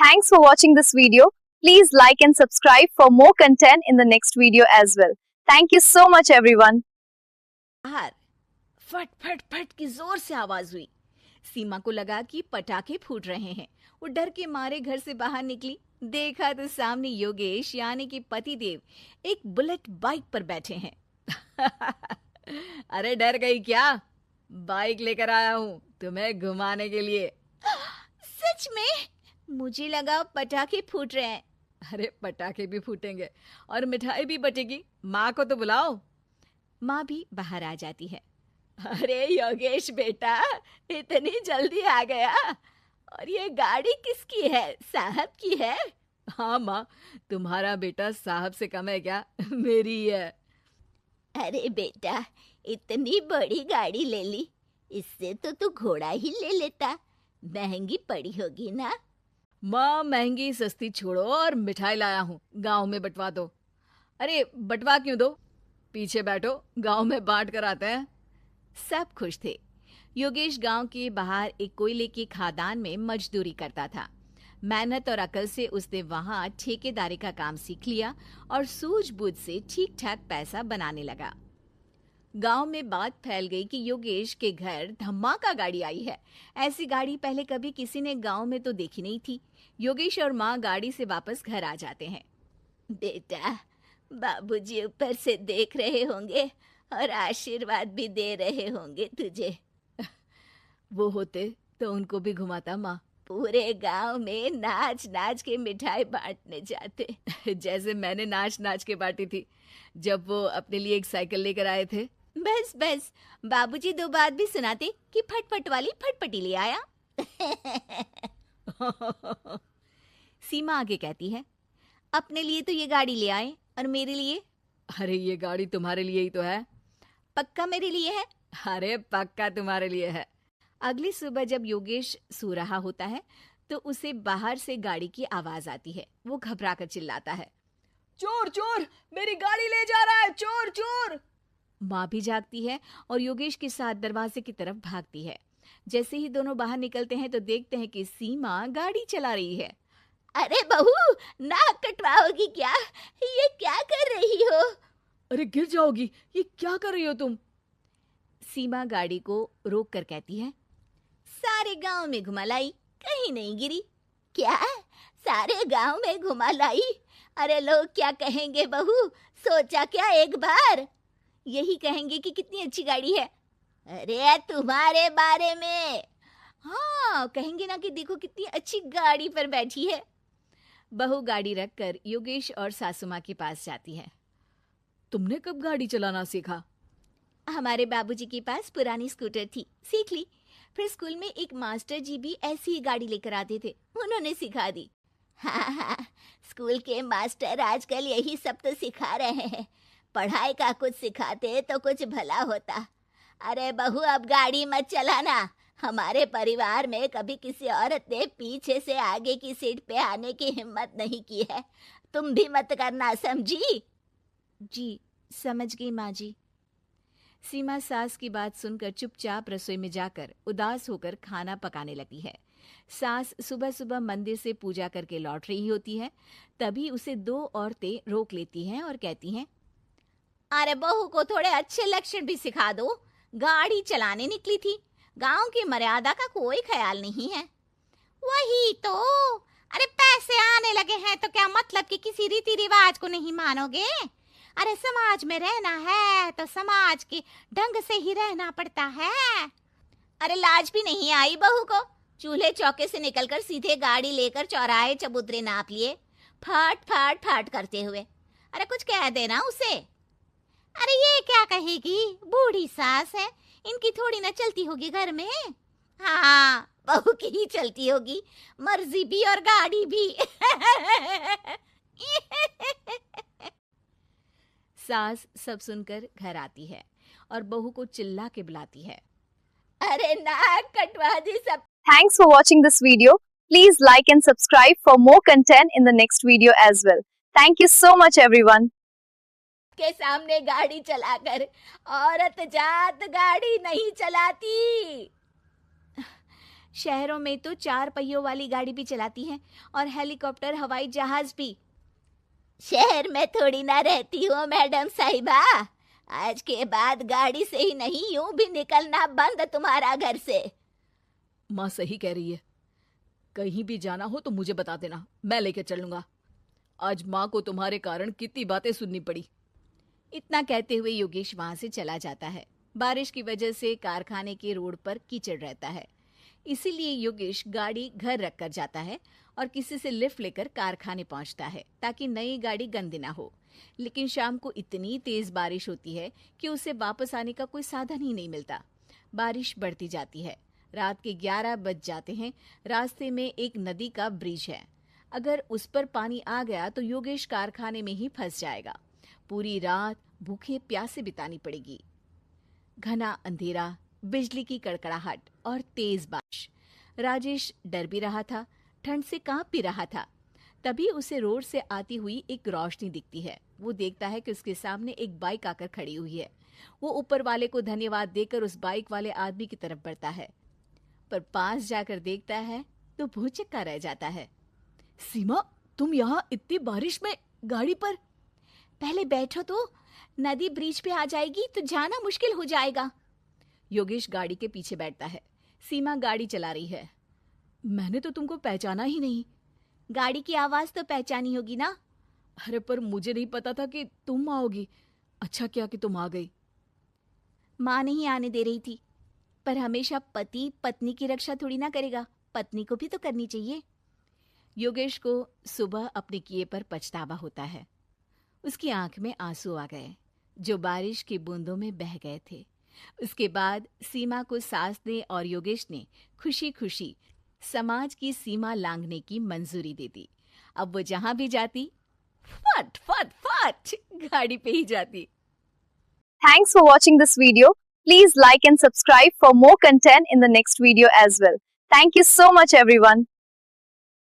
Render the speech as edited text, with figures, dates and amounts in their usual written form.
Thanks for watching this video. Please like and subscribe for more content in the next video as well. Thank you so much everyone. बाहर फट फट फट की जोर से आवाज हुई। सीमा को लगा कि पटाखे फूट रहे हैं। वो डर के मारे घर से बाहर निकली। देखा तो सामने योगेश यानी कि पतिदेव एक बुलेट बाइक पर बैठे हैं। अरे डर गई क्या? बाइक लेकर आया हूँ तुम्हें घुमाने के लिए। सच में? मुझे लगा पटाखे फूट रहे हैं। अरे पटाखे भी फूटेंगे और मिठाई भी बटेगी। माँ को तो बुलाओ। माँ भी बाहर आ जाती है। अरे योगेश बेटा, इतनी जल्दी आ गया? और ये गाड़ी किसकी है? साहब की है? हाँ माँ, तुम्हारा बेटा साहब से कम है क्या? मेरी ही है। अरे बेटा, इतनी बड़ी गाड़ी ले ली, इससे तो तू घोड़ा ही ले लेता। महंगी पड़ी होगी ना? माँ महंगी सस्ती छोड़ो और मिठाई लाया हूँ, गांव में बंटवा दो। अरे बंटवा क्यों दो? पीछे बैठो, गांव में बांट कर आते हैं। सब खुश थे। योगेश गांव के बाहर एक कोयले की खदान में मजदूरी करता था। मेहनत और अकल से उसने वहां ठेकेदारी का काम सीख लिया और सूझबूझ से ठीक ठाक पैसा बनाने लगा। गांव में बात फैल गई कि योगेश के घर धमाका गाड़ी आई है। ऐसी गाड़ी पहले कभी किसी ने गांव में तो देखी नहीं थी। योगेश और माँ गाड़ी से वापस घर आ जाते हैं। बेटा, बाबूजी ऊपर से देख रहे होंगे और आशीर्वाद भी दे रहे होंगे तुझे। वो होते तो उनको भी घुमाता माँ। पूरे गांव में नाच नाच के मिठाई बांटने जाते। जैसे मैंने नाच नाच के बांटी थी जब वो अपने लिए एक साइकिल लेकर आए थे। बस बस, बाबूजी दो बात भी सुनाते कि फटफट वाली फटपटी ले आया। सीमा आगे कहती है, अपने लिए तो ये गाड़ी ले आए और मेरे लिए? अरे ये गाड़ी तुम्हारे लिए ही तो है। पक्का मेरे लिए है? अरे पक्का तुम्हारे लिए है। अगली सुबह जब योगेश सो रहा होता है तो उसे बाहर से गाड़ी की आवाज आती है। वो घबरा कर चिल्लाता है, चोर चोर, मेरी गाड़ी ले जा रहा है, चोर चोर। माँ भी जागती है और योगेश के साथ दरवाजे की तरफ भागती है। जैसे ही दोनों बाहर निकलते हैं तो देखते हैं कि सीमा गाड़ी चला रही है। अरे बहू, नाक कटवाओगी क्या? ये क्या कर रही हो? अरे गिर जाओगी, ये क्या कर रही हो तुम? सीमा गाड़ी को रोक कर कहती है, सारे गांव में घुमा लाई, कहीं नहीं गिरी। क्या? सारे गांव में घुमा लाई? अरे लोग क्या कहेंगे बहू? सोचा क्या एक बार? यही कहेंगे कि कितनी अच्छी गाड़ी है। अरे तुम्हारे बारे में। हाँ, कहेंगे ना कि देखो कितनी अच्छी गाड़ी पर बैठी है। बहू गाड़ी रखकर योगेश और सासू माँ के पास जाती है। तुमने कब गाड़ी चलाना सीखा? हमारे बाबूजी के पास पुरानी स्कूटर थी, सीख ली। फिर स्कूल में एक मास्टर जी भी ऐसी ही गाड़ी लेकर आते थे, उन्होंने सिखा दी। हाँ हाँ, स्कूल के मास्टर आजकल यही सब तो सिखा रहे हैं। पढ़ाई का कुछ सिखाते तो कुछ भला होता। अरे बहू, अब गाड़ी मत चलाना। हमारे परिवार में कभी किसी औरत ने पीछे से आगे की सीट पे आने की हिम्मत नहीं की है। तुम भी मत करना, समझी? जी, समझ गई माँ जी। सीमा सास की बात सुनकर चुपचाप रसोई में जाकर उदास होकर खाना पकाने लगी है। सास सुबह सुबह मंदिर से पूजा करके लौट रही होती है। तभी उसे दो औरतें रोक लेती हैं और कहती हैं, अरे बहू को थोड़े अच्छे लक्षण भी सिखा दो। गाड़ी चलाने निकली थी, गांव की मर्यादा का कोई ख्याल नहीं है। वही तो। अरे पैसे आने लगे हैं तो क्या मतलब कि किसी रीति रिवाज को नहीं मानोगे? अरे समाज में रहना है तो समाज के ढंग से ही रहना पड़ता है। अरे लाज भी नहीं आई बहू को? चूल्हे चौके से निकलकर सीधे गाड़ी लेकर चौराहे चबूतरे नाप लिए, फट फट फट करते हुए। अरे कुछ कह देना उसे। अरे ये क्या कहेगी, बूढ़ी सास है, इनकी थोड़ी ना चलती होगी घर में। हाँ, बहू की ही चलती होगी, मर्जी भी और गाड़ी भी। सास सब सुनकर घर आती है और बहू को चिल्ला के बुलाती है, अरे नाक कटवा दी सब। Thanks for watching this video. Please like and subscribe for more content in the next video as well. Thank you so much everyone. के सामने गाड़ी चलाकर औरत जात गाड़ी नहीं चलाती। शहरों में तो 4 पहियों वाली गाड़ी भी चलाती हैं और हेलीकॉप्टर, हवाई जहाज भी। शहर में थोड़ी ना रहती हो मैडम साहिबा। आज के बाद गाड़ी से ही नहीं, यूं भी निकलना बंद तुम्हारा घर से। माँ सही कह रही है। कहीं भी जाना हो तो मुझे बता देना, मैं लेकर चलूंगा। आज माँ को तुम्हारे कारण कितनी बातें सुननी पड़ी। इतना कहते हुए योगेश वहां से चला जाता है। बारिश की वजह से कारखाने के रोड पर कीचड़ रहता है, इसीलिए योगेश गाड़ी घर रख कर जाता है और किसी से लिफ्ट लेकर कारखाने पहुंचता है ताकि नई गाड़ी गंदी ना हो। लेकिन शाम को इतनी तेज बारिश होती है कि उसे वापस आने का कोई साधन ही नहीं मिलता। बारिश बढ़ती जाती है। रात के 11 बज जाते हैं। रास्ते में एक नदी का ब्रिज है। अगर उस पर पानी आ गया तो योगेश कारखाने में ही फंस जाएगा। पूरी रात भूखे प्यासे बितानी पड़ेगी। घना अंधेरा, बिजली की कड़कड़ाहट और तेज बारिश। राजेश डर भी रहा था, ठंड से कांप भी रहा था। तभी उसे रोड से आती हुई एक रोशनी दिखती है। वो देखता है कि उसके सामने एक बाइक आकर खड़ी हुई है। वो ऊपर वाले को धन्यवाद देकर उस बाइक वाले आदमी की तरफ बढ़ता है, पर पास जाकर देखता है तो भौचक्का रह जाता है। सीमा, तुम यहाँ इतनी बारिश में गाड़ी पर? पहले बैठो तो, नदी ब्रिज पे आ जाएगी तो जाना मुश्किल हो जाएगा। योगेश गाड़ी के पीछे बैठता है। सीमा गाड़ी चला रही है। मैंने तो तुमको पहचाना ही नहीं। गाड़ी की आवाज तो पहचानी होगी ना। अरे पर मुझे नहीं पता था कि तुम आओगी। अच्छा किया कि तुम आ गई। माँ नहीं आने दे रही थी, पर हमेशा पति पत्नी की रक्षा थोड़ी ना करेगा, पत्नी को भी तो करनी चाहिए। योगेश को सुबह अपने किए पर पछतावा होता है। उसकी आंख में आंसू आ गए जो बारिश की बूंदों में बह गए थे। उसके बाद सीमा को सास ने और योगेश ने खुशी खुशी समाज की सीमा लांघने की मंजूरी दे दी। अब वो जहां भी जाती, फट फट फट गाड़ी पे ही जाती। Thanks for watching this video. Please like and subscribe for more content in the next video as well. Thank you so much everyone.